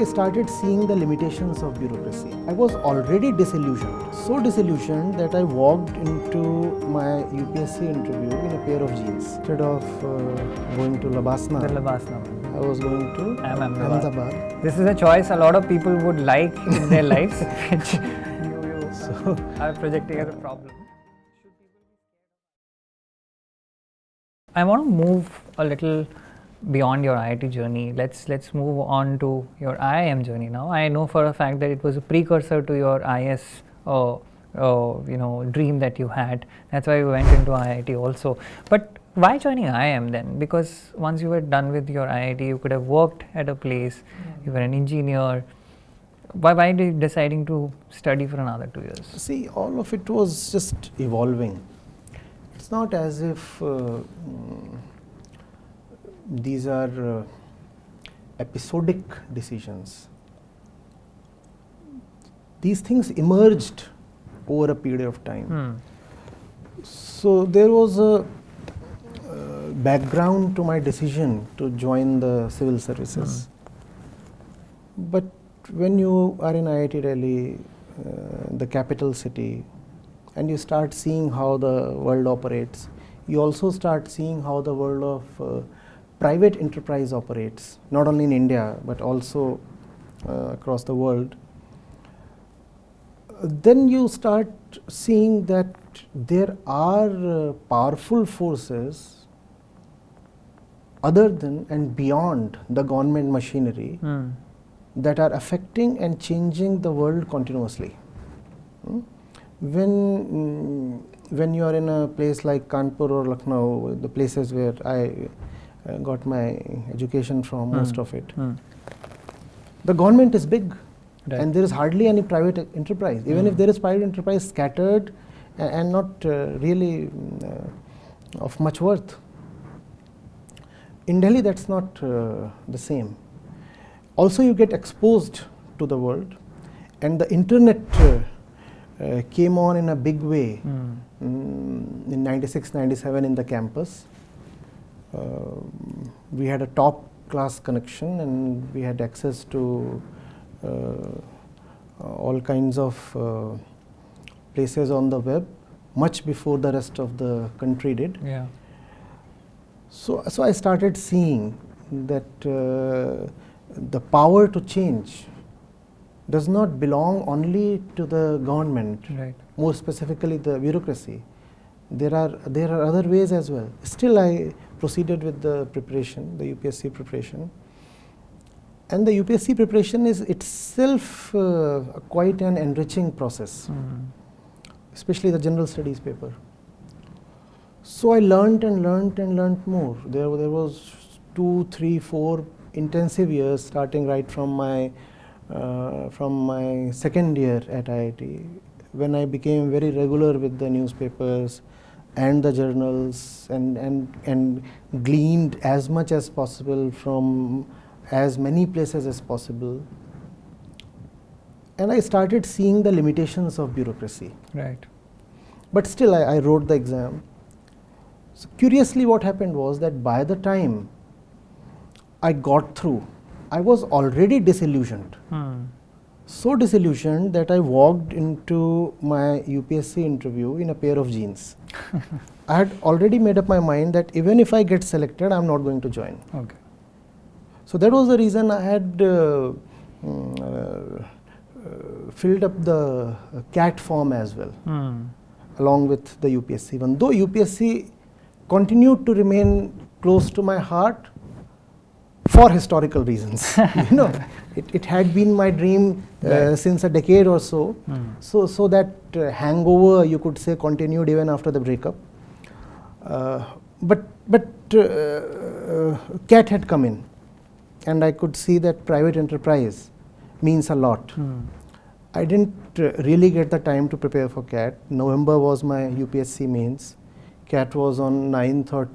I started seeing the limitations of bureaucracy. I was already disillusioned, so disillusioned that I walked into my UPSC interview in a pair of jeans. Instead of going to LBSNAA, I was going to IIM Ahmedabad. This is a choice a lot of people would like in their lives, which you are projecting as a problem. I want to move a little beyond your IIT journey. Let's move on to your IIM journey now. I know for a fact that it was a precursor to your IS dream that you had. That's why you went into IIT also. But why joining IIM then? Because once you were done with your IIT, you could have worked at a place. You were an engineer. Why did you deciding to study for another 2 years? See, all of it was just evolving. It's not as if these are episodic decisions. These things emerged over a period of time. So there was a background to my decision to join the civil services. But when you are in IIT Delhi, the capital city, and you start seeing how the world operates, you also start seeing how the world of private enterprise operates, not only in India but also across the world. Then you start seeing that there are powerful forces other than and beyond the government machinery that are affecting and changing the world continuously. When you are in a place like Kanpur or Lucknow, the places where I got my education from, most of it, the government is big, and there is hardly any private enterprise. Even if there is private enterprise, scattered and not really of much worth. In Delhi, that's not the same. Also, you get exposed to the world, and the internet came on in a big way in 96, 97 in the campus. We had a top class connection, and we had access to all kinds of places on the web much before the rest of the country did. Yeah. So I started seeing that the power to change does not belong only to the government, more specifically the bureaucracy. There are other ways as well. Still, I proceeded with the preparation, the UPSC preparation. And the UPSC preparation is itself quite an enriching process, especially the general studies paper. So I learnt and learnt more. There was 2, 3, 4 intensive years, starting right from my second year at IIT, when I became very regular with the newspapers and the journals, and gleaned as much as possible from as many places as possible. And I started seeing the limitations of bureaucracy. Right. But still, I wrote the exam. So curiously, what happened was that by the time I got through, I was already disillusioned. So disillusioned that I walked into my UPSC interview in a pair of jeans. I had already made up my mind that even if I get selected, I'm not going to join. Okay. So that was the reason I had filled up the CAT form as well, along with the UPSC one. Though UPSC continued to remain close to my heart for historical reasons. It had been my dream since a decade or so. So that hangover, you could say, continued even after the breakup. But CAT had come in, and I could see that private enterprise means a lot. I didn't really get the time to prepare for CAT. November was my UPSC mains. CAT was on 9th or 10th.